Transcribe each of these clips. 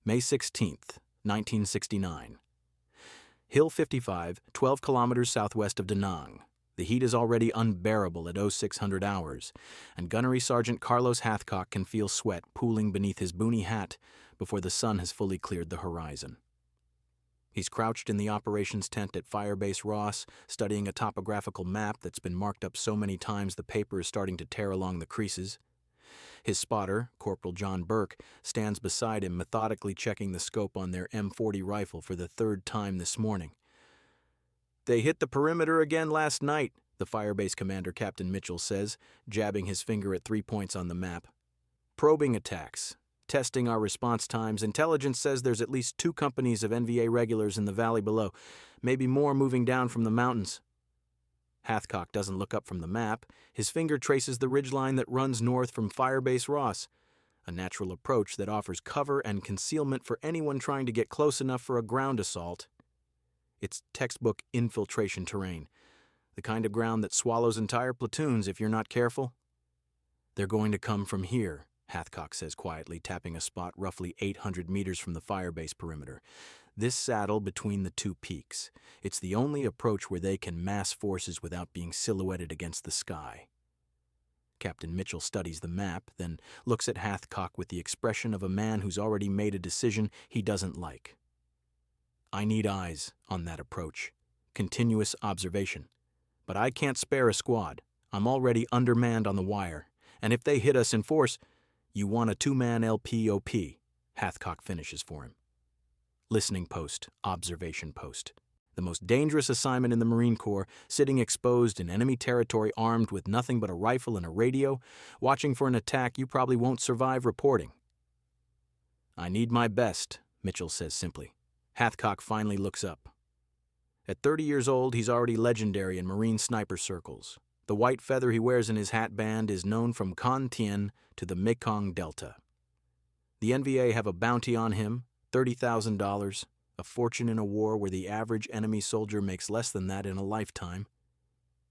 May 16th, 1969. Hill 55, 12 kilometers southwest of Da Nang. The heat is already unbearable at 0600 hours, and Gunnery Sergeant Carlos Hathcock can feel sweat pooling beneath his boonie hat before the sun has fully cleared the horizon. He's crouched in the operations tent at Firebase Ross, studying a topographical map that's been marked up so many times the paper is starting to tear along the creases. His spotter, Corporal John Burke, stands beside him, methodically checking the scope on their M40 rifle for the third time this morning. "They hit the perimeter again last night," the Firebase commander, Captain Mitchell, says, jabbing his finger at 3 points on the map. "Probing attacks. Testing our response times. Intelligence says there's at least 2 companies of NVA regulars in the valley below, maybe more moving down from the mountains." Hathcock doesn't look up from the map. His finger traces the ridgeline that runs north from Firebase Ross, a natural approach that offers cover and concealment for anyone trying to get close enough for a ground assault. It's textbook infiltration terrain, the kind of ground that swallows entire platoons if you're not careful. "They're going to come from here," Hathcock says quietly, tapping a spot roughly 800 meters from the Firebase perimeter. "This saddle between the 2 peaks. It's the only approach where they can mass forces without being silhouetted against the sky." Captain Mitchell studies the map, then looks at Hathcock with the expression of a man who's already made a decision he doesn't like. "I need eyes on that approach. Continuous observation. But I can't spare a squad. I'm already undermanned on the wire. And if they hit us in force, you want a 2-man LPOP, Hathcock finishes for him. Listening post, observation post. The most dangerous assignment in the Marine Corps, sitting exposed in enemy territory armed with nothing but a rifle and a radio, watching for an attack you probably won't survive reporting. "I need my best," Mitchell says simply. Hathcock finally looks up. At 30 years old, he's already legendary in Marine sniper circles. The white feather he wears in his hat band is known from Con Tien to the Mekong Delta. The NVA have a bounty on him, $30,000, a fortune in a war where the average enemy soldier makes less than that in a lifetime.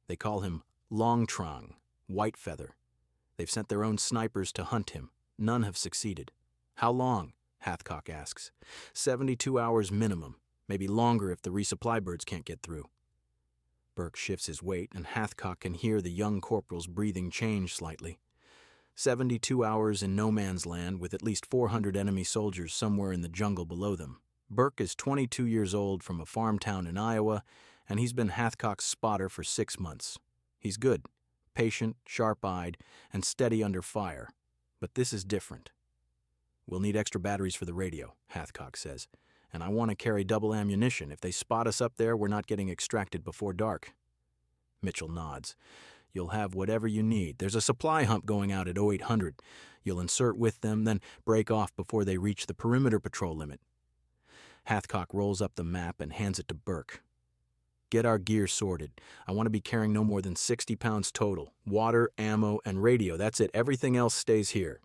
They call him Long Trong, White Feather. They've sent their own snipers to hunt him. None have succeeded. "How long?" Hathcock asks. 72 hours minimum, maybe longer if the resupply birds can't get through. Burke shifts his weight, and Hathcock can hear the young corporal's breathing change slightly. 72 hours in no man's land with at least 400 enemy soldiers somewhere in the jungle below them. Burke is 22 years old from a farm town in Iowa, and he's been Hathcock's spotter for 6 months. He's good, patient, sharp-eyed, and steady under fire. But this is different. "We'll need extra batteries for the radio," Hathcock says. "And I want to carry double ammunition. If they spot us up there, we're not getting extracted before dark." Mitchell nods. "You'll have whatever you need. There's a supply hump going out at 0800. You'll insert with them, then break off before they reach the perimeter patrol limit." Hathcock rolls up the map and hands it to Burke. "Get our gear sorted. I want to be carrying no more than 60 pounds total. Water, ammo, and radio. That's it. Everything else stays here."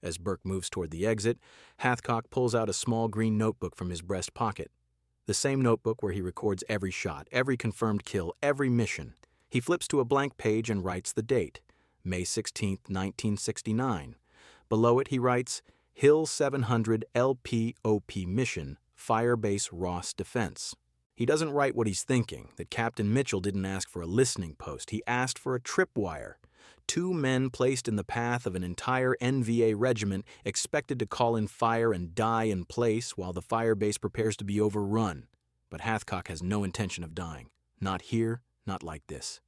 As Burke moves toward the exit, Hathcock pulls out a small green notebook from his breast pocket. The same notebook where he records every shot, every confirmed kill, every mission. He flips to a blank page and writes the date, May 16th, 1969. Below it he writes, "Hill 700 LPOP mission, Firebase Ross Defense." He doesn't write what he's thinking, that Captain Mitchell didn't ask for a listening post. He asked for a tripwire. 2 men placed in the path of an entire NVA regiment expected to call in fire and die in place while the Firebase prepares to be overrun. But Hathcock has no intention of dying. Not here, not like this.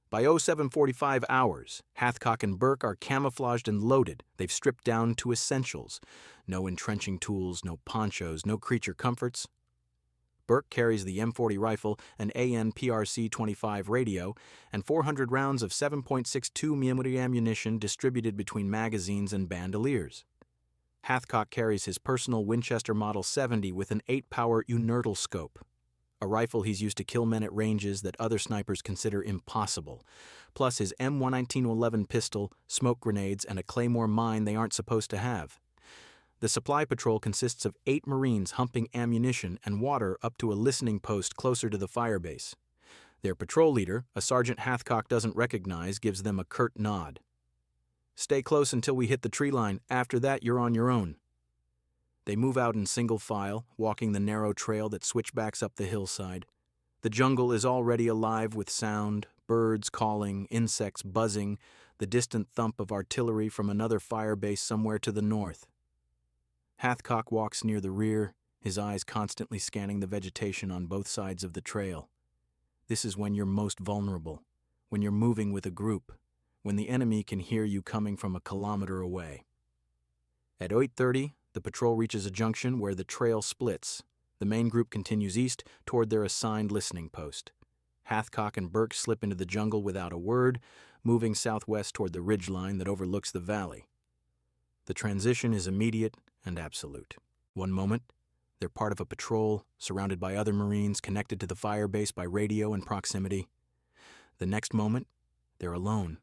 By 0745 hours, Hathcock and Burke are camouflaged and loaded. They've stripped down to essentials. No entrenching tools, no ponchos, no creature comforts. Burke carries the M40 rifle, an AN-PRC-25 radio, and 400 rounds of 7.62 mm ammunition distributed between magazines and bandoliers. Hathcock carries his personal Winchester Model 70 with an 8-power Unertal scope, a rifle he's used to kill men at ranges that other snipers consider impossible, plus his M11911 pistol, smoke grenades, and a Claymore mine they aren't supposed to have. The supply patrol consists of 8 Marines humping ammunition and water up to a listening post closer to the Firebase. Their patrol leader, a Sergeant Hathcock doesn't recognize, gives them a curt nod. "Stay close until we hit the tree line. After that, you're on your own." They move out in single file, walking the narrow trail that switchbacks up the hillside. The jungle is already alive with sound, birds calling, insects buzzing, the distant thump of artillery from another fire base somewhere to the north. Hathcock walks near the rear, his eyes constantly scanning the vegetation on both sides of the trail. This is when you're most vulnerable, when you're moving with a group, when the enemy can hear you coming from a kilometer away. At 8:30, the patrol reaches a junction where the trail splits. The main group continues east toward their assigned listening post. Hathcock and Burke slip into the jungle without a word, moving southwest toward the ridgeline that overlooks the valley. The transition is immediate and absolute. One moment, they're part of a patrol, surrounded by other Marines connected to the fire base by radio and proximity. The next moment, they're alone.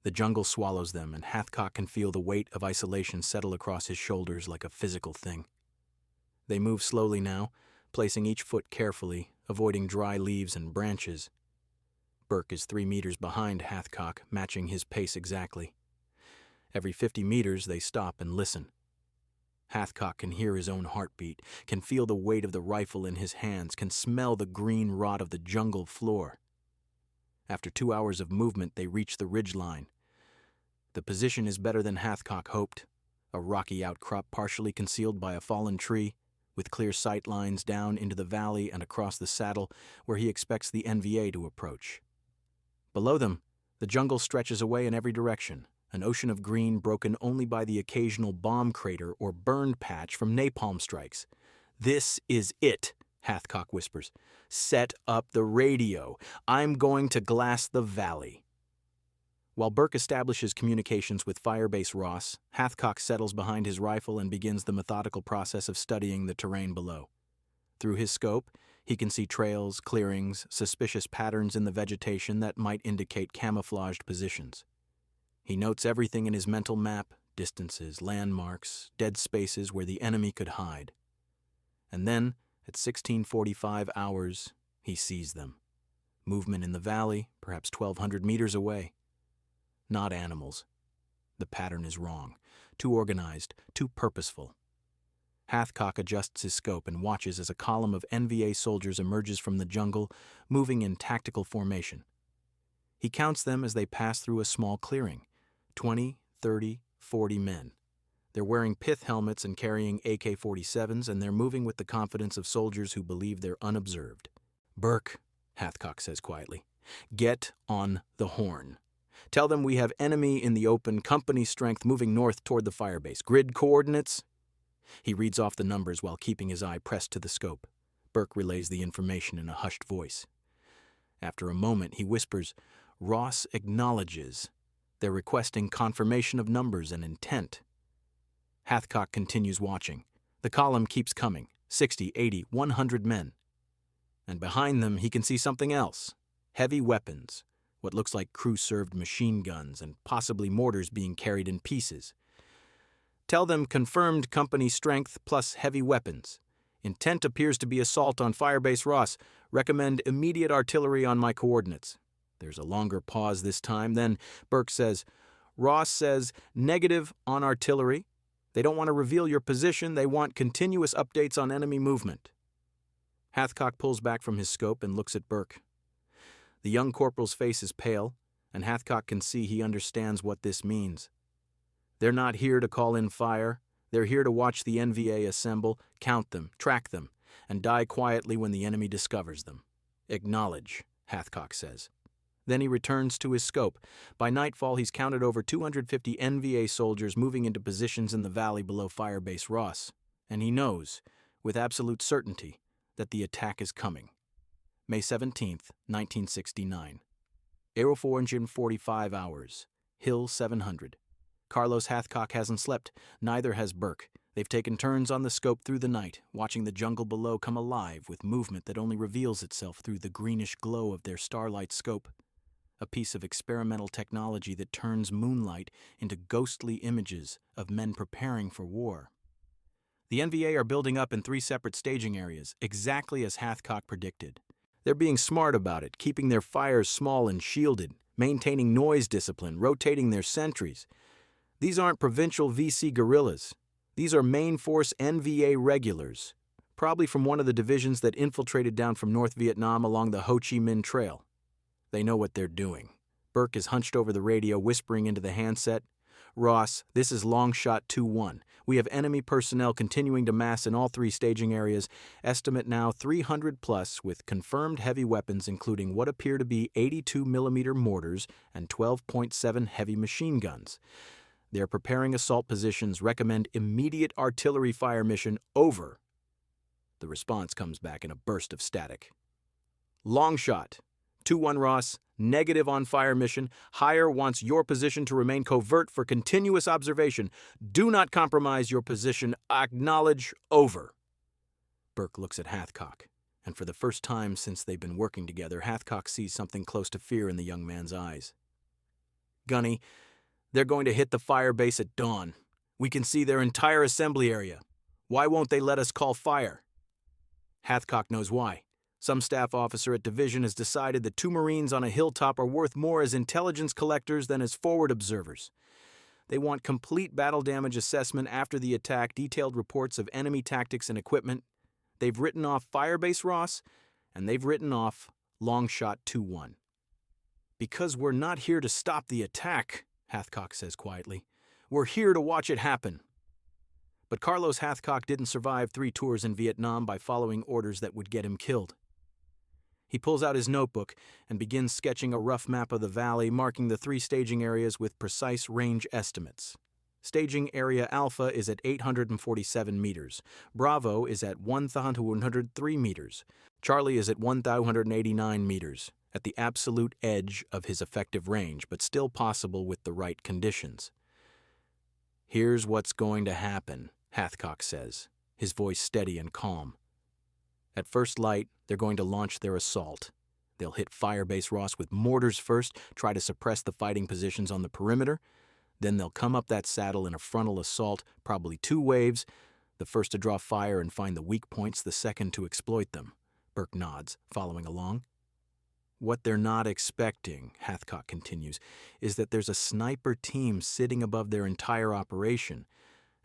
The jungle swallows them, and Hathcock can feel the weight of isolation settle across his shoulders like a physical thing. They move slowly now, placing each foot carefully, avoiding dry leaves and branches. Burke is 3 meters behind Hathcock, matching his pace exactly. Every 50 meters, they stop and listen. Hathcock can hear his own heartbeat, can feel the weight of the rifle in his hands, can smell the green rot of the jungle floor. After 2 hours of movement, they reach the ridgeline. The position is better than Hathcock hoped, a rocky outcrop partially concealed by a fallen tree, with clear sight lines down into the valley and across the saddle where he expects the NVA to approach. Below them, the jungle stretches away in every direction, an ocean of green broken only by the occasional bomb crater or burned patch from napalm strikes. "This is it," Hathcock whispers. "Set up the radio. I'm going to glass the valley." While Burke establishes communications with Firebase Ross, Hathcock settles behind his rifle and begins the methodical process of studying the terrain below. Through his scope, he can see trails, clearings, suspicious patterns in the vegetation that might indicate camouflaged positions. He notes everything in his mental map, distances, landmarks, dead spaces where the enemy could hide. And then, at 16:45 hours, he sees them. Movement in the valley, perhaps 1,200 meters away. Not animals. The pattern is wrong. Too organized, too purposeful. Hathcock adjusts his scope and watches as a column of NVA soldiers emerges from the jungle, moving in tactical formation. He counts them as they pass through a small clearing. 20, 30, 40 men. They're wearing pith helmets and carrying AK-47s, and they're moving with the confidence of soldiers who believe they're unobserved. "Burke," Hathcock says quietly, "get on the horn. Tell them we have enemy in the open, company strength moving north toward the firebase. Grid coordinates?" He reads off the numbers while keeping his eye pressed to the scope. Burke relays the information in a hushed voice. After a moment, he whispers, "Ross acknowledges. They're requesting confirmation of numbers and intent." Hathcock continues watching. The column keeps coming, 60, 80, 100 men. And behind them, he can see something else. Heavy weapons, what looks like crew-served machine guns and possibly mortars being carried in pieces. Tell them confirmed company strength plus heavy weapons. Intent appears to be assault on Firebase Ross. Recommend immediate artillery on my coordinates. There's a longer pause this time. Then Burke says, "Ross says negative on artillery. They don't want to reveal your position. They want continuous updates on enemy movement." Hathcock pulls back from his scope and looks at Burke. The young corporal's face is pale, and Hathcock can see he understands what this means. They're not here to call in fire. They're here to watch the NVA assemble, count them, track them, and die quietly when the enemy discovers them. "Acknowledge," Hathcock says. Then he returns to his scope. By nightfall, he's counted over 250 NVA soldiers moving into positions in the valley below Firebase Ross, and he knows, with absolute certainty, that the attack is coming. May 17th, 1969. 445 hours. Hill 700. Carlos Hathcock hasn't slept. Neither has Burke. They've taken turns on the scope through the night, watching the jungle below come alive with movement that only reveals itself through the greenish glow of their starlight scope. A piece of experimental technology that turns moonlight into ghostly images of men preparing for war. The NVA are building up in 3 separate staging areas, exactly as Hathcock predicted. They're being smart about it, keeping their fires small and shielded, maintaining noise discipline, rotating their sentries. These aren't provincial VC guerrillas. These are main force NVA regulars, probably from one of the divisions that infiltrated down from North Vietnam along the Ho Chi Minh Trail. They know what they're doing. Burke is hunched over the radio, whispering into the handset. "Ross, this is Longshot 2-1. We have enemy personnel continuing to mass in all three staging areas. Estimate now 300 plus, with confirmed heavy weapons including what appear to be 82mm mortars and 12.7 heavy machine guns. They're preparing assault positions. Recommend immediate artillery fire. Mission over." The response comes back in a burst of static. "Longshot 2-1 Ross, negative on fire mission. Higher wants your position to remain covert for continuous observation. Do not compromise your position. Acknowledge. Over." Burke looks at Hathcock, and for the first time since they've been working together, Hathcock sees something close to fear in the young man's eyes. "Gunny, they're going to hit the fire base at dawn. We can see their entire assembly area. Why won't they let us call fire?" Hathcock knows why. Some staff officer at division has decided that 2 Marines on a hilltop are worth more as intelligence collectors than as forward observers. They want complete battle damage assessment after the attack, detailed reports of enemy tactics and equipment. They've written off Firebase Ross, and they've written off Longshot 2-1. "Because we're not here to stop the attack," Hathcock says quietly. "We're here to watch it happen." But Carlos Hathcock didn't survive 3 tours in Vietnam by following orders that would get him killed. He pulls out his notebook and begins sketching a rough map of the valley, marking the 3 staging areas with precise range estimates. Staging Area Alpha is at 847 meters. Bravo is at 1,103 meters. Charlie is at 1,189 meters, at the absolute edge of his effective range, but still possible with the right conditions. "Here's what's going to happen," Hathcock says, his voice steady and calm. "At first light, they're going to launch their assault. They'll hit Firebase Ross with mortars first, try to suppress the fighting positions on the perimeter. Then they'll come up that saddle in a frontal assault, probably 2 waves, the first to draw fire and find the weak points, the second to exploit them." Burke nods, following along. "What they're not expecting," Hathcock continues, "is that there's a sniper team sitting above their entire operation.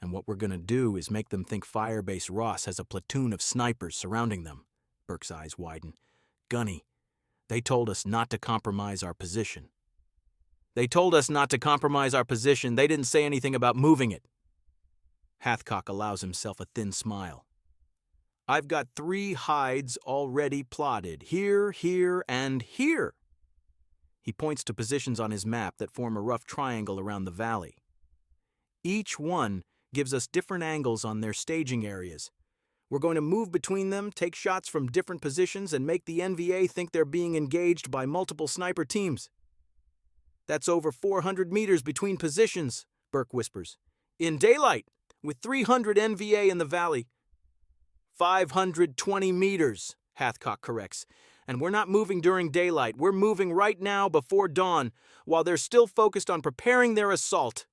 And what we're going to do is make them think Firebase Ross has a platoon of snipers surrounding them." Burke's eyes widen. "Gunny, they told us not to compromise our position." "They told us not to compromise our position. They didn't say anything about moving it." Hathcock allows himself a thin smile. "I've got 3 hides already plotted. Here, here, and here." He points to positions on his map that form a rough triangle around the valley. "Each one gives us different angles on their staging areas. We're going to move between them, take shots from different positions, and make the NVA think they're being engaged by multiple sniper teams." "That's over 400 meters between positions," Burke whispers. "In daylight, with 300 NVA in the valley." 520 meters, Hathcock corrects. "And we're not moving during daylight. We're moving right now before dawn, while they're still focused on preparing their assault."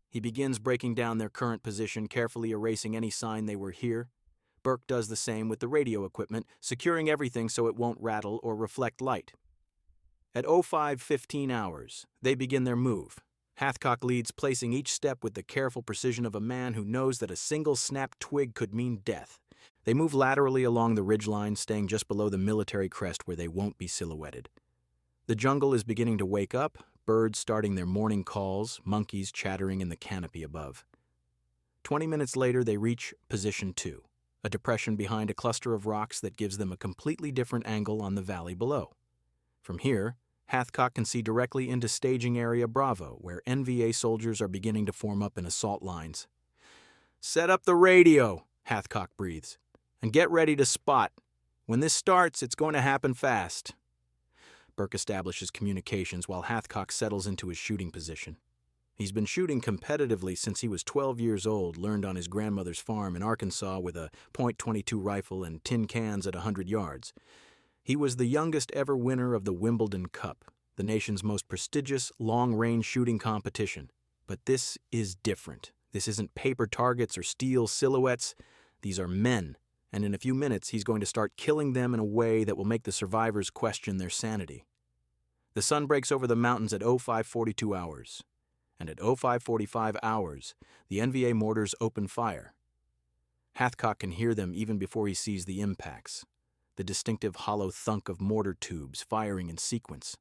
He begins breaking down their current position, carefully erasing any sign they were here. Burke does the same with the radio equipment, securing everything so it won't rattle or reflect light. At 05:15 hours, they begin their move. Hathcock leads, placing each step with the careful precision of a man who knows that a single snapped twig could mean death. They move laterally along the ridgeline, staying just below the military crest where they won't be silhouetted. The jungle is beginning to wake up, birds starting their morning calls, monkeys chattering in the canopy above. 20 minutes later, they reach Position 2, a depression behind a cluster of rocks that gives them a completely different angle on the valley below. From here, Hathcock can see directly into Staging Area Bravo, where NVA soldiers are beginning to form up in assault lines. "Set up the radio," Hathcock breathes, "and get ready to spot. When this starts, it's going to happen fast." Burke establishes communications while Hathcock settles into his shooting position. He's been shooting competitively since he was 12 years old, learned on his grandmother's farm in Arkansas with a .22 rifle and tin cans at 100 yards. He was the youngest ever winner of the Wimbledon Cup, the nation's most prestigious long-range shooting competition. But this is different. This isn't paper targets or steel silhouettes. These are men, and in a few minutes he's going to start killing them in a way that will make the survivors question their sanity. The sun breaks over the mountains at 05:42 hours. and at 05:45 hours, the NVA mortars open fire. Hathcock can hear them even before he sees the impacts, the distinctive hollow thunk of mortar tubes firing in sequence.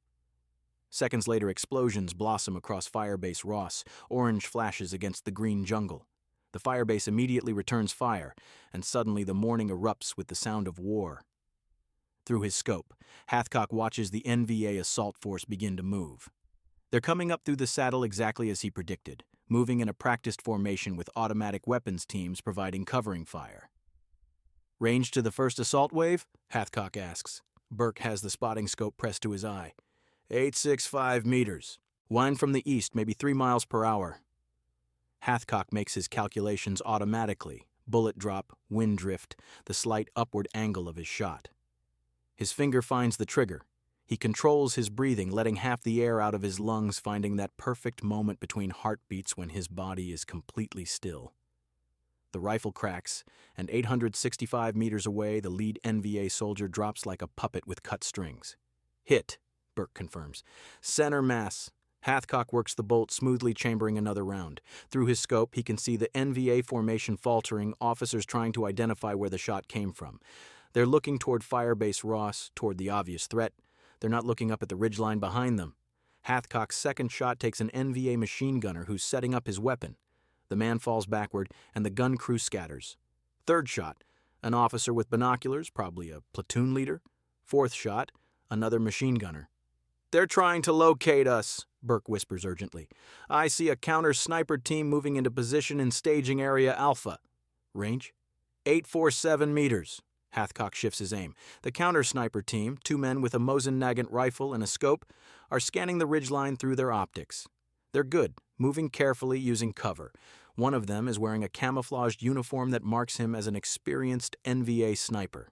Seconds later, explosions blossom across Firebase Ross, orange flashes against the green jungle. The firebase immediately returns fire, and suddenly the morning erupts with the sound of war. Through his scope, Hathcock watches the NVA assault force begin to move. They're coming up through the saddle exactly as he predicted, moving in a practiced formation with automatic weapons teams providing covering fire. "Range to the first assault wave?" Hathcock asks. Burke has the spotting scope pressed to his eye. 865 meters. Wind from the east, maybe 3 miles per hour. Hathcock makes his calculations automatically. Bullet drop, wind drift, the slight upward angle of his shot. His finger finds the trigger. He controls his breathing, letting half the air out of his lungs, finding that perfect moment between heartbeats when his body is completely still. The rifle cracks, and 865 meters away, the lead NVA soldier drops like a puppet with cut strings. "Hit," Burke confirms. "Center mass." Hathcock works the bolt, smoothly chambering another round. Through his scope, he can see the NVA formation faltering, officers trying to identify where the shot came from. They're looking toward Firebase Ross, toward the obvious threat. They're not looking up at the ridgeline behind them. Hathcock's second shot takes an NVA machine gunner who's setting up his weapon. The man falls backward, and the gun crew scatters. Third shot, an officer with binoculars, probably a platoon leader. Fourth shot, another machine gunner. "They're trying to locate us," Burke whispers urgently. "I see a counter-sniper team moving into position in staging area Alpha." "Range?" 847 meters. Hathcock shifts his aim. The counter-sniper team, 2 men with a Mosin-Nagant rifle and a scope, are scanning the ridgeline through their optics. They're good, moving carefully, using cover. One of them is wearing a camouflaged uniform that marks him as an experienced NVA sniper.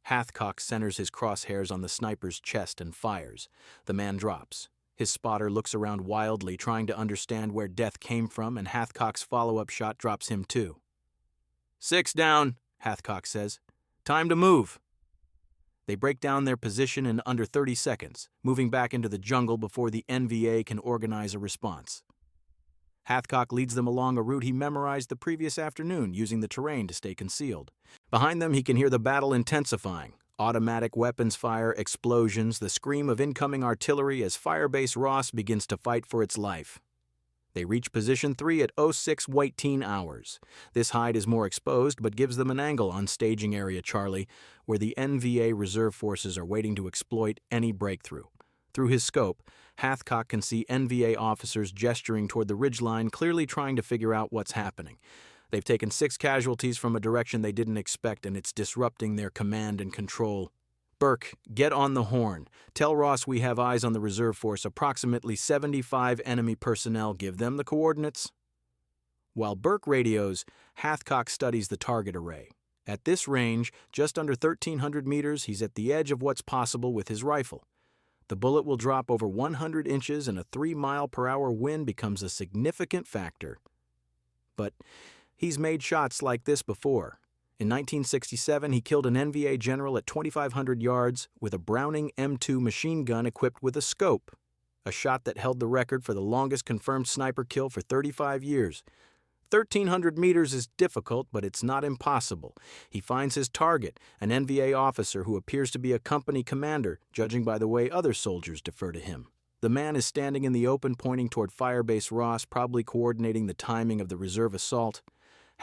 Hathcock centers his crosshairs on the sniper's chest and fires. The man drops. His spotter looks around wildly, trying to understand where death came from, and Hathcock's follow-up shot drops him too. "6 down," Hathcock says. "Time to move." They break down their position in under 30 seconds, moving back into the jungle before the NVA can organize a response. Hathcock leads them along a route he memorized the previous afternoon, using the terrain to stay concealed. Behind them, he can hear the battle intensifying. Automatic weapons fire, explosions, the scream of incoming artillery as Firebase Ross begins to fight for its life. They reach position 3 at 06:18 hours. This hide is more exposed, but gives them an angle on staging area Charlie, where the NVA reserve forces are waiting to exploit any breakthrough. Through his scope, Hathcock can see NVA officers gesturing toward the ridgeline, clearly trying to figure out what's happening. They've taken 6 casualties from a direction they didn't expect, and it's disrupting their command and control. "Burke, get on the horn. Tell Ross we have eyes on the reserve force, approximately 75 enemy personnel. Give them the coordinates." While Burke radios, Hathcock studies the target array. At this range, just under 1,300 meters, he's at the edge of what's possible with his rifle. The bullet will drop over 100 inches, and a 3-mile-per-hour wind becomes a significant factor. But he's made shots like this before. In 1967, he killed an NVA general at 2,500 yards with a Browning M2 machine gun equipped with a scope, a shot that held the record for the longest confirmed sniper kill for 35 years. 1,300 meters is difficult, but it's not impossible. He finds his target, an NVA officer who appears to be a company commander, judging by the way other soldiers defer to him. The man is standing in the open, pointing toward Firebase Ross, probably coordinating the timing of the reserve assault.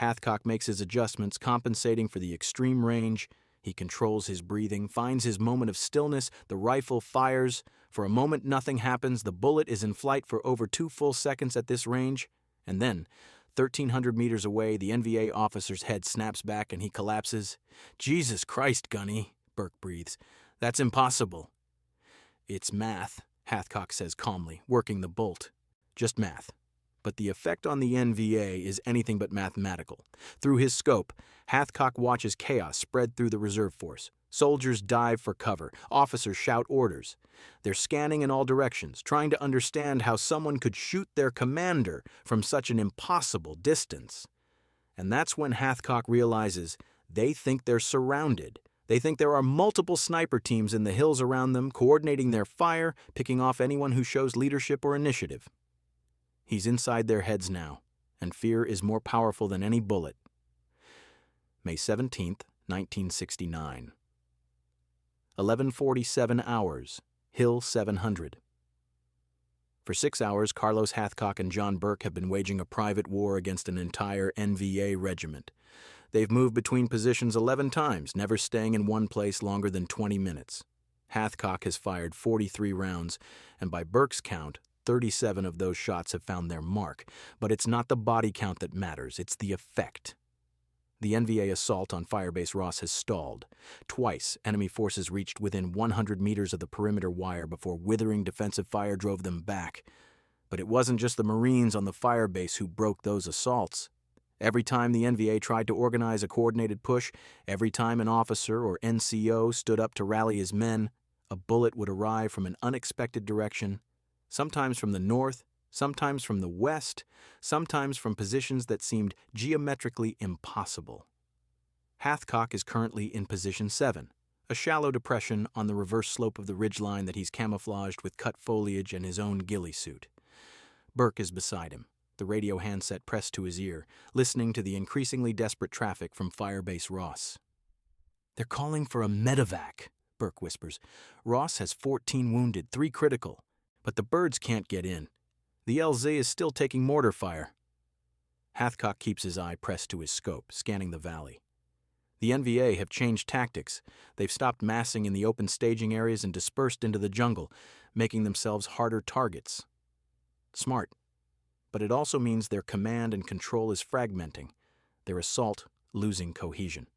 Hathcock makes his adjustments, compensating for the extreme range. He controls his breathing, finds his moment of stillness. The rifle fires. For a moment, nothing happens. The bullet is in flight for over 2 full seconds at this range. And then, 1,300 meters away, the NVA officer's head snaps back and he collapses. "Jesus Christ, Gunny," Burke breathes. "That's impossible." "It's math," Hathcock says calmly, working the bolt. "Just math." But the effect on the NVA is anything but mathematical. Through his scope, Hathcock watches chaos spread through the reserve force. Soldiers dive for cover. Officers shout orders. They're scanning in all directions, trying to understand how someone could shoot their commander from such an impossible distance. And that's when Hathcock realizes they think they're surrounded. They think there are multiple sniper teams in the hills around them, coordinating their fire, picking off anyone who shows leadership or initiative. He's inside their heads now, and fear is more powerful than any bullet. May 17th, 1969. 11:47 hours, Hill 700. For 6 hours, Carlos Hathcock and John Burke have been waging a private war against an entire NVA regiment. They've moved between positions 11 times, never staying in one place longer than 20 minutes. Hathcock has fired 43 rounds, and by Burke's count, 37 of those shots have found their mark. But it's not the body count that matters, it's the effect. The NVA assault on Firebase Ross has stalled. Twice, enemy forces reached within 100 meters of the perimeter wire before withering defensive fire drove them back. But it wasn't just the Marines on the Firebase who broke those assaults. Every time the NVA tried to organize a coordinated push, every time an officer or NCO stood up to rally his men, a bullet would arrive from an unexpected direction, sometimes from the north, sometimes from the west, sometimes from positions that seemed geometrically impossible. Hathcock is currently in position 7, a shallow depression on the reverse slope of the ridgeline that he's camouflaged with cut foliage and his own ghillie suit. Burke is beside him, the radio handset pressed to his ear, listening to the increasingly desperate traffic from Firebase Ross. "They're calling for a medevac," Burke whispers. "Ross has 14 wounded, 3 critical, but the birds can't get in. The LZ is still taking mortar fire." Hathcock keeps his eye pressed to his scope, scanning the valley. The NVA have changed tactics. They've stopped massing in the open staging areas and dispersed into the jungle, making themselves harder targets. Smart. But it also means their command and control is fragmenting, their assault losing cohesion.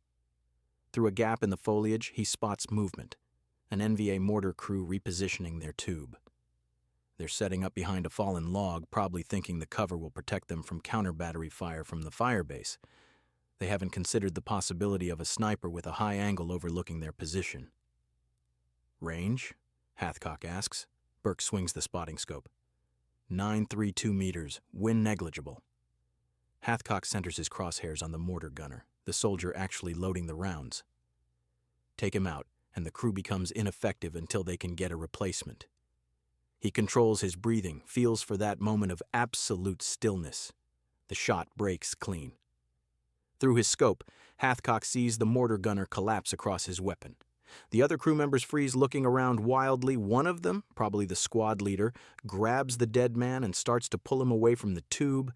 Through a gap in the foliage, he spots movement, an NVA mortar crew repositioning their tube. They're setting up behind a fallen log, probably thinking the cover will protect them from counter-battery fire from the Firebase. They haven't considered the possibility of a sniper with a high angle overlooking their position. "Range?" Hathcock asks. Burke swings the spotting scope. 932 meters, wind negligible. Hathcock centers his crosshairs on the mortar gunner, the soldier actually loading the rounds. Take him out, and the crew becomes ineffective until they can get a replacement. He controls his breathing, feels for that moment of absolute stillness. The shot breaks clean. Through his scope, Hathcock sees the mortar gunner collapse across his weapon. The other crew members freeze, looking around wildly. One of them, probably the squad leader, grabs the dead man and starts to pull him away from the tube.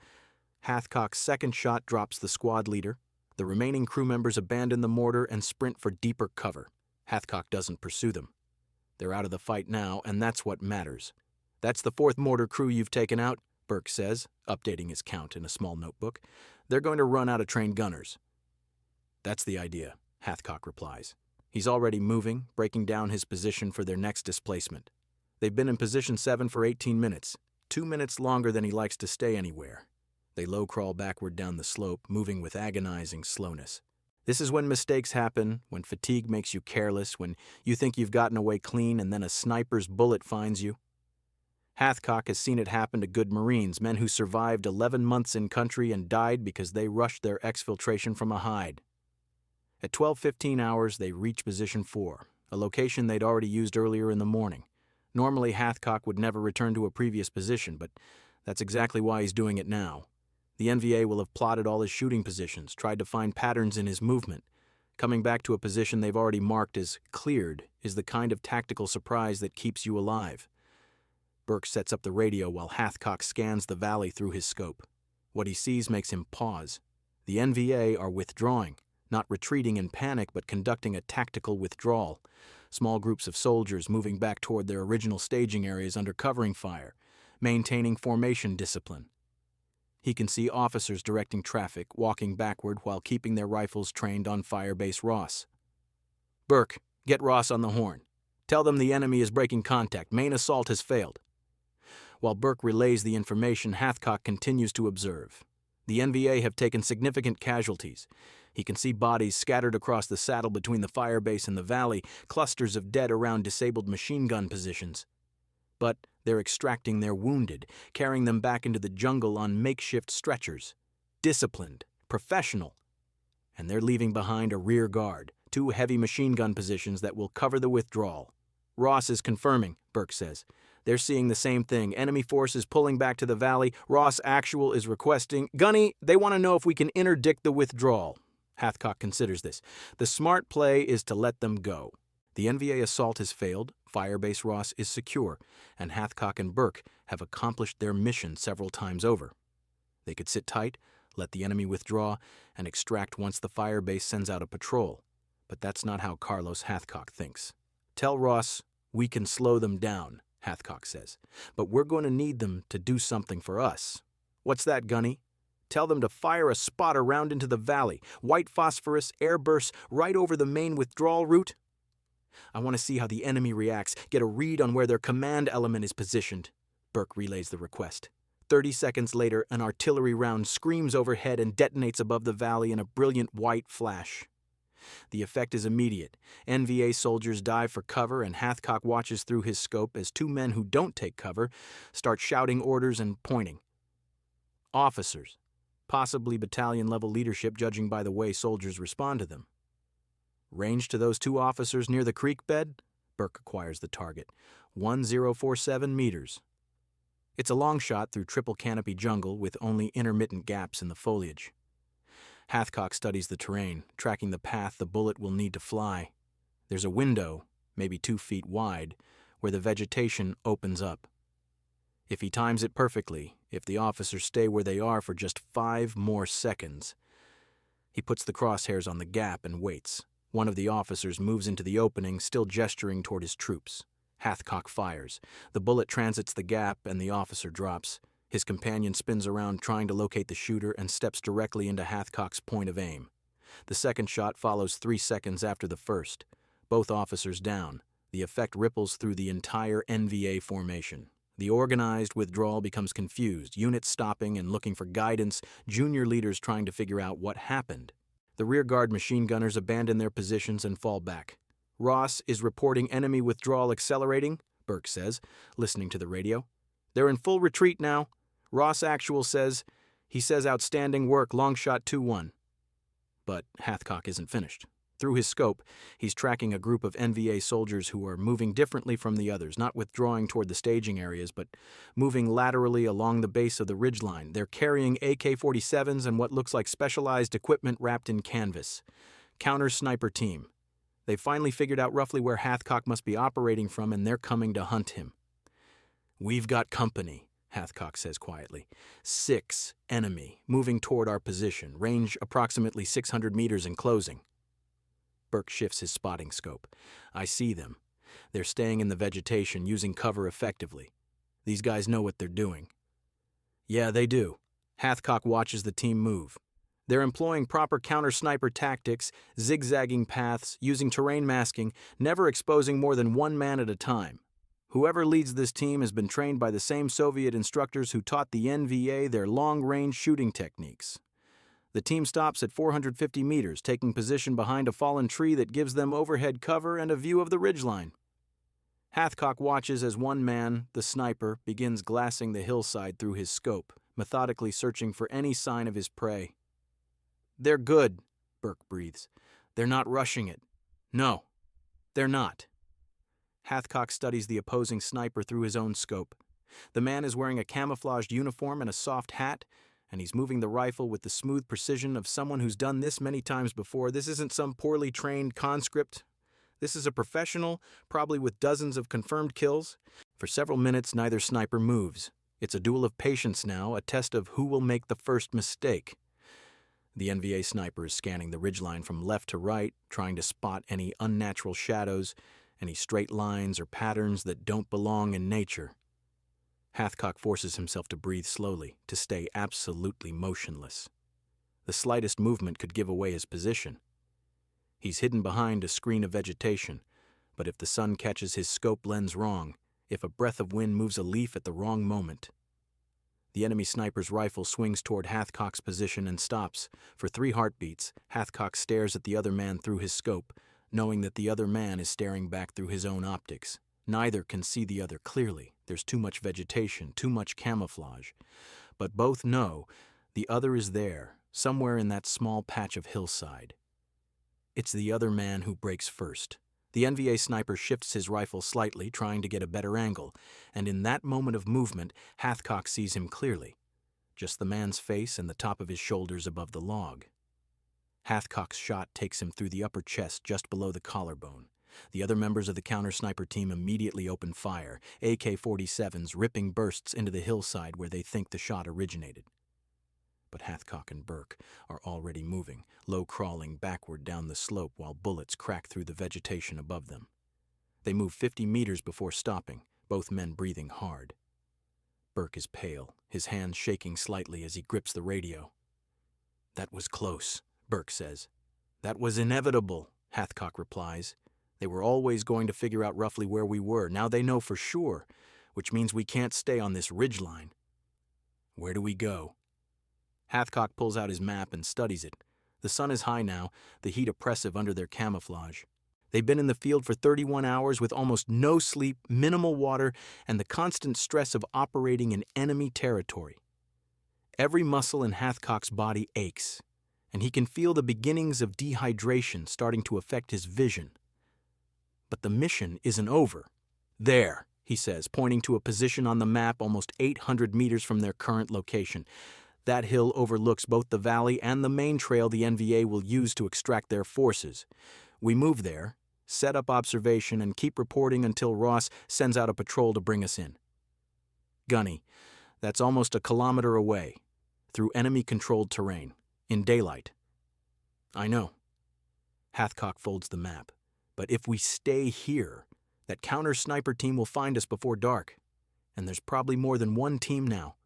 Hathcock's second shot drops the squad leader. The remaining crew members abandon the mortar and sprint for deeper cover. Hathcock doesn't pursue them. They're out of the fight now, and that's what matters. "That's the 4th mortar crew you've taken out," Burke says, updating his count in a small notebook. "They're going to run out of trained gunners." "That's the idea," Hathcock replies. He's already moving, breaking down his position for their next displacement. They've been in position 7 for 18 minutes, 2 minutes longer than he likes to stay anywhere. They low-crawl backward down the slope, moving with agonizing slowness. This is when mistakes happen, when fatigue makes you careless, when you think you've gotten away clean and then a sniper's bullet finds you. Hathcock has seen it happen to good Marines, men who survived 11 months in country and died because they rushed their exfiltration from a hide. At 12:15 hours, they reach position 4, a location they'd already used earlier in the morning. Normally, Hathcock would never return to a previous position, but that's exactly why he's doing it now. The NVA will have plotted all his shooting positions, tried to find patterns in his movement. Coming back to a position they've already marked as cleared is the kind of tactical surprise that keeps you alive. Burke sets up the radio while Hathcock scans the valley through his scope. What he sees makes him pause. The NVA are withdrawing, not retreating in panic, but conducting a tactical withdrawal. Small groups of soldiers moving back toward their original staging areas under covering fire, maintaining formation discipline. He can see officers directing traffic, walking backward while keeping their rifles trained on Firebase Ross. "Burke, get Ross on the horn. Tell them the enemy is breaking contact. Main assault has failed." While Burke relays the information, Hathcock continues to observe. The NVA have taken significant casualties. He can see bodies scattered across the saddle between the Firebase and the valley, clusters of dead around disabled machine gun positions. But they're extracting their wounded, carrying them back into the jungle on makeshift stretchers. Disciplined, professional. And they're leaving behind a rear guard, 2 heavy machine gun positions that will cover the withdrawal. "Ross is confirming," Burke says. They're seeing the same thing. Enemy forces pulling back to the valley. Ross Actual is requesting, "Gunny, they want to know if we can interdict the withdrawal." Hathcock considers this. The smart play is to let them go. The NVA assault has failed, Firebase Ross is secure, and Hathcock and Burke have accomplished their mission several times over. They could sit tight, let the enemy withdraw, and extract once the Firebase sends out a patrol. But that's not how Carlos Hathcock thinks. "Tell Ross we can slow them down," Hathcock says, "but we're going to need them to do something for us." "What's that, Gunny?" "Tell them to fire a spotter round into the valley, white phosphorus, airbursts, right over the main withdrawal route. I want to see how the enemy reacts, get a read on where their command element is positioned." Burke relays the request. 30 seconds later, an artillery round screams overhead and detonates above the valley in a brilliant white flash. The effect is immediate. NVA soldiers dive for cover, and Hathcock watches through his scope as two men who don't take cover start shouting orders and pointing. Officers, possibly battalion-level leadership judging by the way soldiers respond to them. Range to those two officers near the creek bed? Burke acquires the target. 1047 meters. It's a long shot through triple canopy jungle with only intermittent gaps in the foliage. Hathcock studies the terrain, tracking the path the bullet will need to fly. There's a window, maybe 2 feet wide, where the vegetation opens up. If he times it perfectly, if the officers stay where they are for just 5 more seconds. He puts the crosshairs on the gap and waits. One of the officers moves into the opening, still gesturing toward his troops. Hathcock fires. The bullet transits the gap and the officer drops. His companion spins around trying to locate the shooter and steps directly into Hathcock's point of aim. The second shot follows 3 seconds after the first. Both officers down. The effect ripples through the entire NVA formation. The organized withdrawal becomes confused, units stopping and looking for guidance, junior leaders trying to figure out what happened. The rearguard machine gunners abandon their positions and fall back. "Ross is reporting enemy withdrawal accelerating," Burke says, listening to the radio. "They're in full retreat now. Ross Actual says, he says outstanding work, long shot 2-1. But Hathcock isn't finished. Through his scope, he's tracking a group of NVA soldiers who are moving differently from the others, not withdrawing toward the staging areas, but moving laterally along the base of the ridgeline. They're carrying AK-47s and what looks like specialized equipment wrapped in canvas. Counter-sniper team. They've finally figured out roughly where Hathcock must be operating from, and they're coming to hunt him. "We've got company," Hathcock says quietly. 6 enemy, moving toward our position, range approximately 600 meters and closing. Burke shifts his spotting scope. "I see them. They're staying in the vegetation, using cover effectively. These guys know what they're doing." "Yeah, they do." Hathcock watches the team move. "They're employing proper counter-sniper tactics, zigzagging paths, using terrain masking, never exposing more than 1 man at a time. Whoever leads this team has been trained by the same Soviet instructors who taught the NVA their long-range shooting techniques. The team stops at 450 meters, taking position behind a fallen tree that gives them overhead cover and a view of the ridgeline." Hathcock watches as one man, the sniper, begins glassing the hillside through his scope, methodically searching for any sign of his prey. "They're good," Burke breathes. "They're not rushing it. No, they're not." Hathcock studies the opposing sniper through his own scope. The man is wearing a camouflaged uniform and a soft hat, and he's moving the rifle with the smooth precision of someone who's done this many times before. This isn't some poorly trained conscript. This is a professional, probably with dozens of confirmed kills. For several minutes, neither sniper moves. It's a duel of patience now, a test of who will make the first mistake. The NVA sniper is scanning the ridgeline from left to right, trying to spot any unnatural shadows, any straight lines or patterns that don't belong in nature. Hathcock forces himself to breathe slowly, to stay absolutely motionless. The slightest movement could give away his position. He's hidden behind a screen of vegetation, but if the sun catches his scope lens wrong, if a breath of wind moves a leaf at the wrong moment. The enemy sniper's rifle swings toward Hathcock's position and stops. For 3 heartbeats, Hathcock stares at the other man through his scope, knowing that the other man is staring back through his own optics. Neither can see the other clearly. There's too much vegetation, too much camouflage. But both know the other is there, somewhere in that small patch of hillside. It's the other man who breaks first. The NVA sniper shifts his rifle slightly, trying to get a better angle, and in that moment of movement, Hathcock sees him clearly. Just the man's face and the top of his shoulders above the log. Hathcock's shot takes him through the upper chest just below the collarbone. The other members of the counter-sniper team immediately open fire, AK-47s ripping bursts into the hillside where they think the shot originated. But Hathcock and Burke are already moving, low-crawling backward down the slope while bullets crack through the vegetation above them. They move 50 meters before stopping, both men breathing hard. Burke is pale, his hands shaking slightly as he grips the radio. "That was close," Burke says. "That was inevitable," Hathcock replies. "They were always going to figure out roughly where we were. Now they know for sure, which means we can't stay on this ridgeline." "Where do we go?" Hathcock pulls out his map and studies it. The sun is high now, the heat oppressive under their camouflage. They've been in the field for 31 hours with almost no sleep, minimal water, and the constant stress of operating in enemy territory. Every muscle in Hathcock's body aches, and he can feel the beginnings of dehydration starting to affect his vision. But the mission isn't over. "There," he says, pointing to a position on the map almost 800 meters from their current location. That hill overlooks both the valley and the main trail the NVA will use to extract their forces. We move there, set up observation, and keep reporting until Ross sends out a patrol to bring us in. "Gunny, that's almost a kilometer away, through enemy-controlled terrain, in daylight." "I know." Hathcock folds the map. "But if we stay here, that counter-sniper team will find us before dark. And there's probably more than one team now.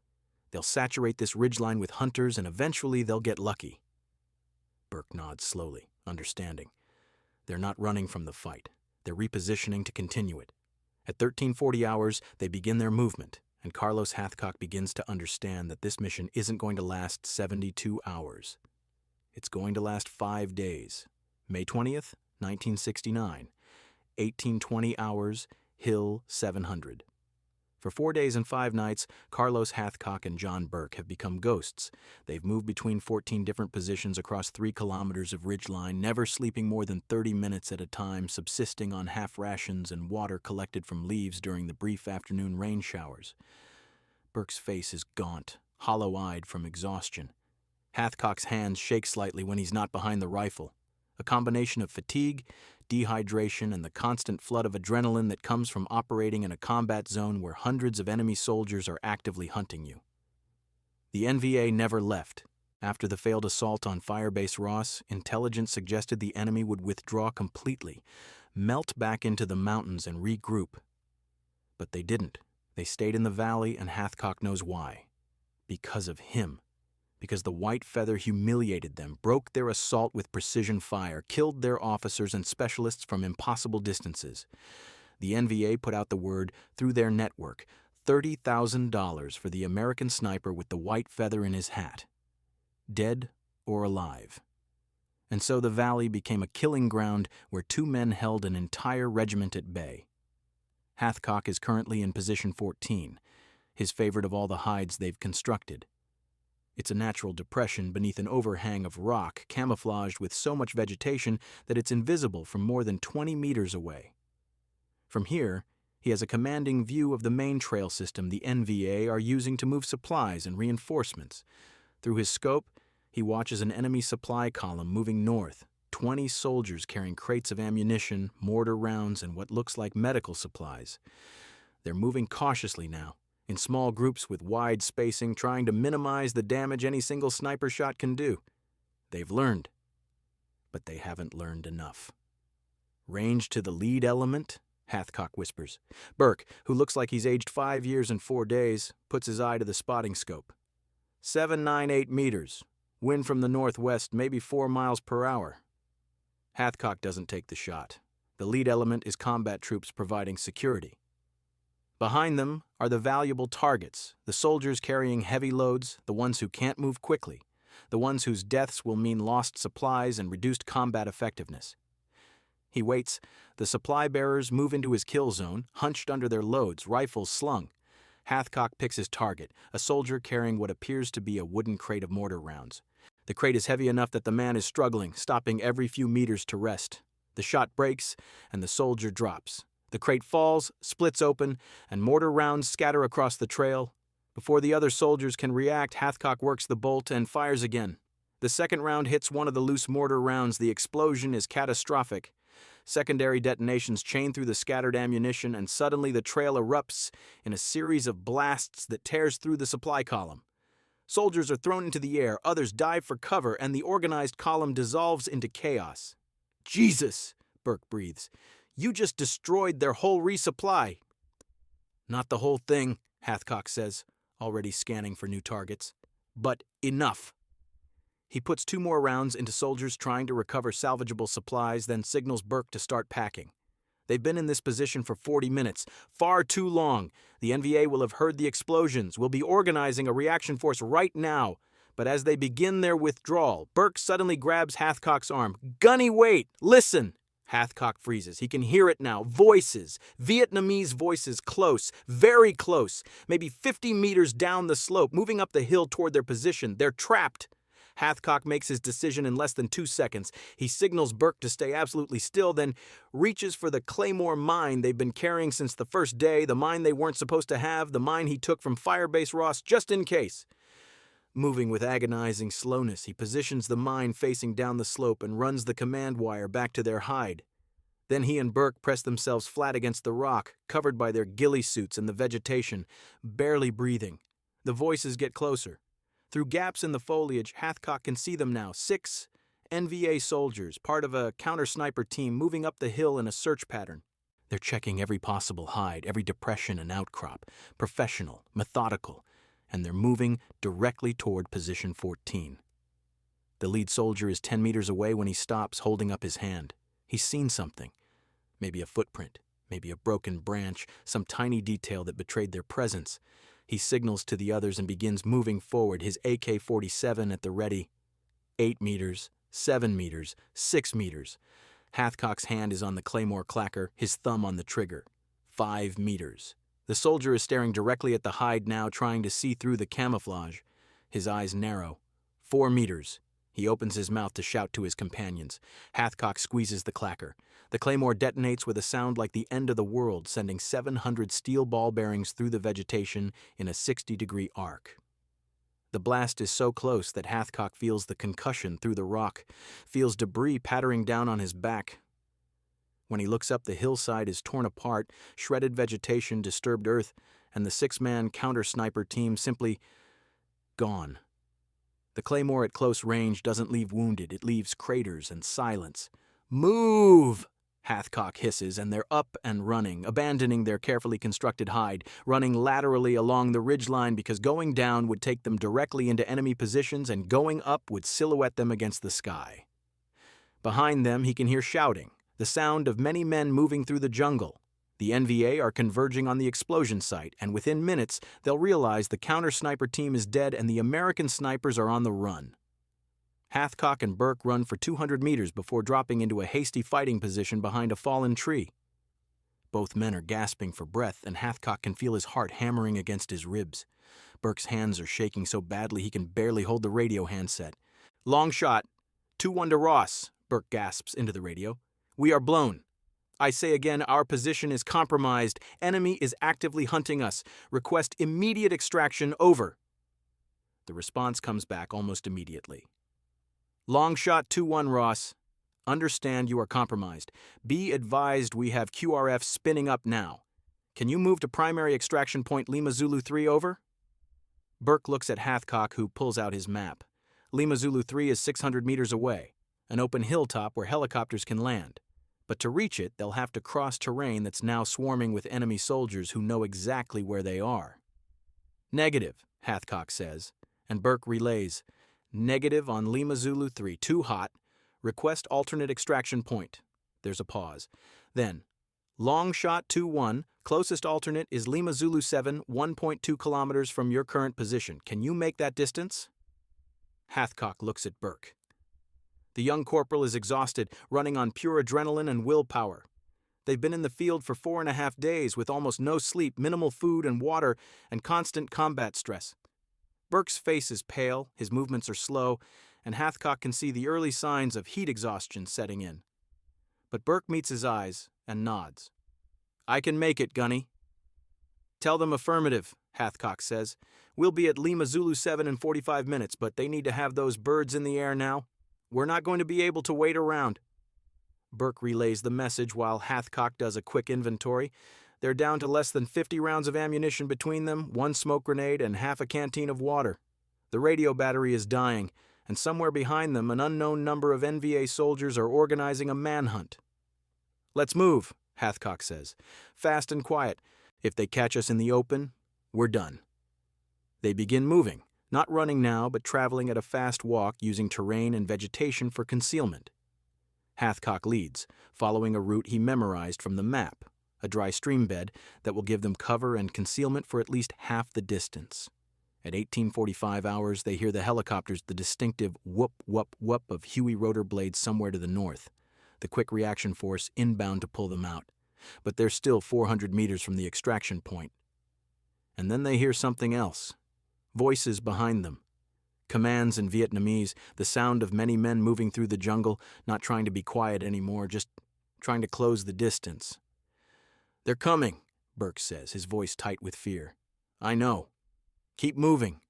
They'll saturate this ridgeline with hunters, and eventually they'll get lucky." Burke nods slowly, understanding. They're not running from the fight. They're repositioning to continue it. At 1340 hours, they begin their movement, and Carlos Hathcock begins to understand that this mission isn't going to last 72 hours. It's going to last 5 days. May 20th, 1969. 1820 hours, Hill 700. For 4 days and 5 nights, Carlos Hathcock and John Burke have become ghosts. They've moved between 14 different positions across 3 kilometers of ridgeline, never sleeping more than 30 minutes at a time, subsisting on half rations and water collected from leaves during the brief afternoon rain showers. Burke's face is gaunt, hollow-eyed from exhaustion. Hathcock's hands shake slightly when he's not behind the rifle. A combination of fatigue, dehydration, and the constant flood of adrenaline that comes from operating in a combat zone where hundreds of enemy soldiers are actively hunting you. The NVA never left. After the failed assault on Firebase Ross, intelligence suggested the enemy would withdraw completely, melt back into the mountains and regroup. But they didn't. They stayed in the valley, and Hathcock knows why. Because of him. Because the white feather humiliated them, broke their assault with precision fire, killed their officers and specialists from impossible distances. The NVA put out the word through their network, $30,000 for the American sniper with the white feather in his hat. Dead or alive. And so the valley became a killing ground where 2 men held an entire regiment at bay. Hathcock is currently in position 14, his favorite of all the hides they've constructed. It's a natural depression beneath an overhang of rock camouflaged with so much vegetation that it's invisible from more than 20 meters away. From here, he has a commanding view of the main trail system the NVA are using to move supplies and reinforcements. Through his scope, he watches an enemy supply column moving north, 20 soldiers carrying crates of ammunition, mortar rounds, and what looks like medical supplies. They're moving cautiously now, in small groups with wide spacing, trying to minimize the damage any single sniper shot can do. They've learned. But they haven't learned enough. "Range to the lead element?" Hathcock whispers. Burke, who looks like he's aged 5 years and 4 days, puts his eye to the spotting scope. 798 meters. Wind from the northwest, maybe 4 miles per hour. Hathcock doesn't take the shot. The lead element is combat troops providing security. Behind them are the valuable targets, the soldiers carrying heavy loads, the ones who can't move quickly, the ones whose deaths will mean lost supplies and reduced combat effectiveness. He waits. The supply bearers move into his kill zone, hunched under their loads, rifles slung. Hathcock picks his target, a soldier carrying what appears to be a wooden crate of mortar rounds. The crate is heavy enough that the man is struggling, stopping every few meters to rest. The shot breaks, and the soldier drops. The crate falls, splits open, and mortar rounds scatter across the trail. Before the other soldiers can react, Hathcock works the bolt and fires again. The second round hits one of the loose mortar rounds. The explosion is catastrophic. Secondary detonations chain through the scattered ammunition, and suddenly the trail erupts in a series of blasts that tears through the supply column. Soldiers are thrown into the air, others dive for cover, and the organized column dissolves into chaos. "Jesus," Burke breathes. "You just destroyed their whole resupply." "Not the whole thing," Hathcock says, already scanning for new targets. "But enough." He puts 2 more rounds into soldiers trying to recover salvageable supplies, then signals Burke to start packing. They've been in this position for 40 minutes, far too long. The NVA will have heard the explosions, will be organizing a reaction force right now. But as they begin their withdrawal, Burke suddenly grabs Hathcock's arm. "Gunny, wait! Listen!" Hathcock freezes. He can hear it now. Voices. Vietnamese voices, close, very close, maybe 50 meters down the slope, moving up the hill toward their position. They're trapped. Hathcock makes his decision in less than 2 seconds. He signals Burke to stay absolutely still, then reaches for the Claymore mine they've been carrying since the first day, the mine they weren't supposed to have, the mine he took from Firebase Ross just in case. Moving with agonizing slowness, he positions the mine facing down the slope and runs the command wire back to their hide. Then he and Burke press themselves flat against the rock, covered by their ghillie suits and the vegetation, barely breathing. The voices get closer. Through gaps in the foliage, Hathcock can see them now. 6 NVA soldiers, part of a counter-sniper team, moving up the hill in a search pattern. They're checking every possible hide, every depression and outcrop, professional, methodical, and they're moving directly toward position 14. The lead soldier is 10 meters away when he stops, holding up his hand. He's seen something. Maybe a footprint, maybe a broken branch, some tiny detail that betrayed their presence. He signals to the others and begins moving forward, his AK-47 at the ready. 8 meters, 7 meters, 6 meters. Hathcock's hand is on the Claymore clacker, his thumb on the trigger. 5 meters. The soldier is staring directly at the hide now, trying to see through the camouflage. His eyes narrow. 4 meters. He opens his mouth to shout to his companions. Hathcock squeezes the clacker. The Claymore detonates with a sound like the end of the world, sending 700 steel ball bearings through the vegetation in a 60-degree arc. The blast is so close that Hathcock feels the concussion through the rock, feels debris pattering down on his back. When he looks up, the hillside is torn apart, shredded vegetation, disturbed earth, and the 6-man counter-sniper team simply gone. The Claymore at close range doesn't leave wounded, it leaves craters and silence. "Move!" Hathcock hisses, and they're up and running, abandoning their carefully constructed hide, running laterally along the ridgeline because going down would take them directly into enemy positions and going up would silhouette them against the sky. Behind them, he can hear shouting, the sound of many men moving through the jungle. The NVA are converging on the explosion site, and within minutes, they'll realize the counter-sniper team is dead and the American snipers are on the run. Hathcock and Burke run for 200 meters before dropping into a hasty fighting position behind a fallen tree. Both men are gasping for breath, and Hathcock can feel his heart hammering against his ribs. Burke's hands are shaking so badly he can barely hold the radio handset. "Long shot. 2-1 to Ross," Burke gasps into the radio. "We are blown. I say again, our position is compromised. Enemy is actively hunting us. Request immediate extraction. Over." The response comes back almost immediately. "Long shot 2-1 Ross. Understand you are compromised. Be advised we have QRF spinning up now. Can you move to primary extraction point Lima Zulu 3 over?" Burke looks at Hathcock, who pulls out his map. Lima Zulu 3 is 600 meters away, an open hilltop where helicopters can land. But to reach it, they'll have to cross terrain that's now swarming with enemy soldiers who know exactly where they are. "Negative," Hathcock says, and Burke relays, "Negative on Lima Zulu 3, too hot. Request alternate extraction point." There's a pause. Then, "Long shot 2-1, closest alternate is Lima Zulu 7, 1.2 kilometers from your current position. Can you make that distance?" Hathcock looks at Burke. The young corporal is exhausted, running on pure adrenaline and willpower. They've been in the field for 4.5 days with almost no sleep, minimal food and water, and constant combat stress. Burke's face is pale, his movements are slow, and Hathcock can see the early signs of heat exhaustion setting in. But Burke meets his eyes and nods. "I can make it, Gunny." "Tell them affirmative," Hathcock says. "We'll be at Lima Zulu 7 in 45 minutes, but they need to have those birds in the air now. We're not going to be able to wait around." Burke relays the message while Hathcock does a quick inventory. They're down to less than 50 rounds of ammunition between them, 1 smoke grenade, and half a canteen of water. The radio battery is dying, and somewhere behind them an unknown number of NVA soldiers are organizing a manhunt. "Let's move," Hathcock says. "Fast and quiet. If they catch us in the open, we're done." They begin moving, not running now, but traveling at a fast walk using terrain and vegetation for concealment. Hathcock leads, following a route he memorized from the map, a dry stream bed that will give them cover and concealment for at least half the distance. At 1845 hours, they hear the helicopters, the distinctive whoop, whoop, whoop of Huey rotor blades somewhere to the north, the quick reaction force inbound to pull them out. But they're still 400 meters from the extraction point. And then they hear something else. Voices behind them. Commands in Vietnamese, the sound of many men moving through the jungle, not trying to be quiet anymore, just trying to close the distance. "They're coming," Burke says, his voice tight with fear. "I know. Keep moving."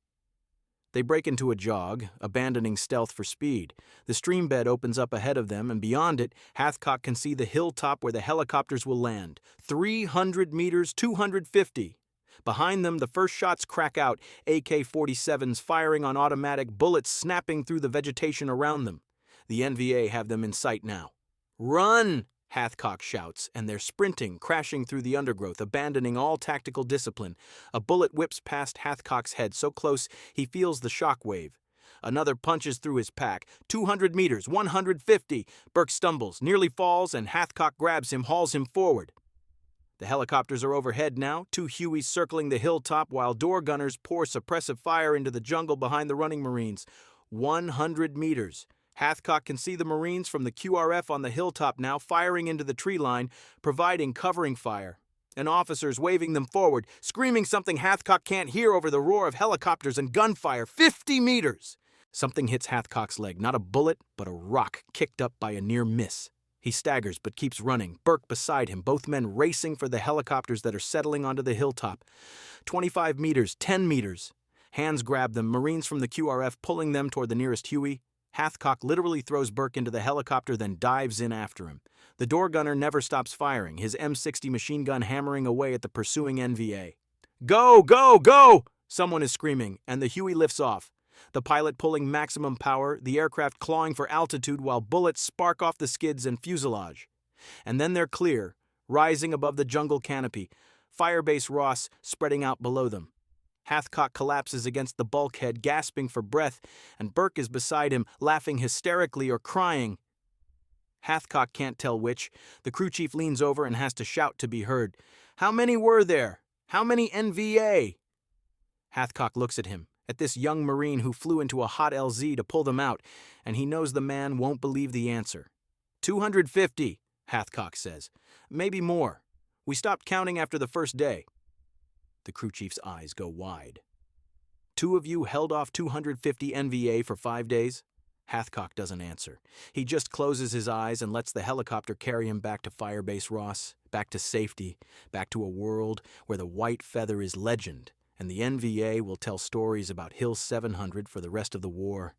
They break into a jog, abandoning stealth for speed. The stream bed opens up ahead of them, and beyond it, Hathcock can see the hilltop where the helicopters will land. 300 meters, 250. Behind them, the first shots crack out, AK-47s firing on automatic, bullets snapping through the vegetation around them. The NVA have them in sight now. "Run!" Hathcock shouts, and they're sprinting, crashing through the undergrowth, abandoning all tactical discipline. A bullet whips past Hathcock's head so close he feels the shock wave. Another punches through his pack. 200 meters, 150. Burke stumbles, nearly falls, and Hathcock grabs him, hauls him forward. The helicopters are overhead now, 2 Hueys circling the hilltop while door gunners pour suppressive fire into the jungle behind the running Marines. 100 meters. Hathcock can see the Marines from the QRF on the hilltop now, firing into the tree line, providing covering fire. And officers waving them forward, screaming something Hathcock can't hear over the roar of helicopters and gunfire. 50 meters! Something hits Hathcock's leg, not a bullet, but a rock kicked up by a near miss. He staggers but keeps running, Burke beside him, both men racing for the helicopters that are settling onto the hilltop. 25 meters, 10 meters. Hands grab them, Marines from the QRF pulling them toward the nearest Huey. Hathcock literally throws Burke into the helicopter, then dives in after him. The door gunner never stops firing, his M60 machine gun hammering away at the pursuing NVA. "Go, go, go!" someone is screaming, and the Huey lifts off. The pilot pulling maximum power, the aircraft clawing for altitude while bullets spark off the skids and fuselage. And then they're clear, rising above the jungle canopy, Firebase Ross spreading out below them. Hathcock collapses against the bulkhead, gasping for breath, and Burke is beside him, laughing hysterically or crying. Hathcock can't tell which. The crew chief leans over and has to shout to be heard. "How many were there? How many NVA?" Hathcock looks at him, at this young Marine who flew into a hot LZ to pull them out, and he knows the man won't believe the answer. 250, Hathcock says. "Maybe more. We stopped counting after the first day." The crew chief's eyes go wide. "2 of you held off 250 NVA for 5 days? Hathcock doesn't answer. He just closes his eyes and lets the helicopter carry him back to Firebase Ross, back to safety, back to a world where the white feather is legend, and the NVA will tell stories about Hill 700 for the rest of the war.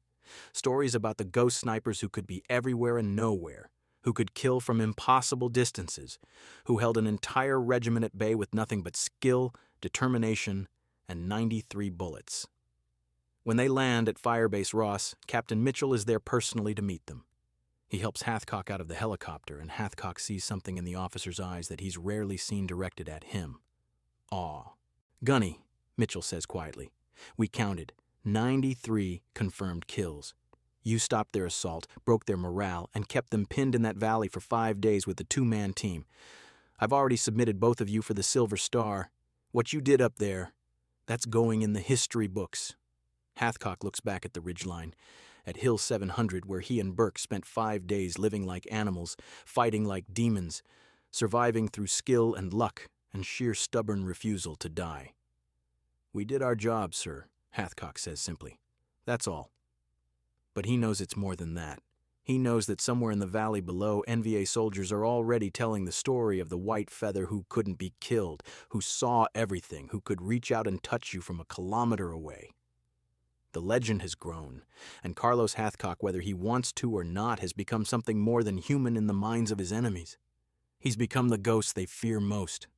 Stories about the ghost snipers who could be everywhere and nowhere, who could kill from impossible distances, who held an entire regiment at bay with nothing but skill, determination, and 93 bullets. When they land at Firebase Ross, Captain Mitchell is there personally to meet them. He helps Hathcock out of the helicopter, and Hathcock sees something in the officer's eyes that he's rarely seen directed at him. Awe. "Gunny," Mitchell says quietly, "we counted 93 confirmed kills. You stopped their assault, broke their morale, and kept them pinned in that valley for 5 days with the 2-man team. I've already submitted both of you for the Silver Star. What you did up there, that's going in the history books." Hathcock looks back at the ridgeline, at Hill 700, where he and Burke spent 5 days living like animals, fighting like demons, surviving through skill and luck and sheer stubborn refusal to die. "We did our job, sir," Hathcock says simply. "That's all." But he knows it's more than that. He knows that somewhere in the valley below, NVA soldiers are already telling the story of the white feather who couldn't be killed, who saw everything, who could reach out and touch you from a kilometer away. The legend has grown, and Carlos Hathcock, whether he wants to or not, has become something more than human in the minds of his enemies. He's become the ghost they fear most.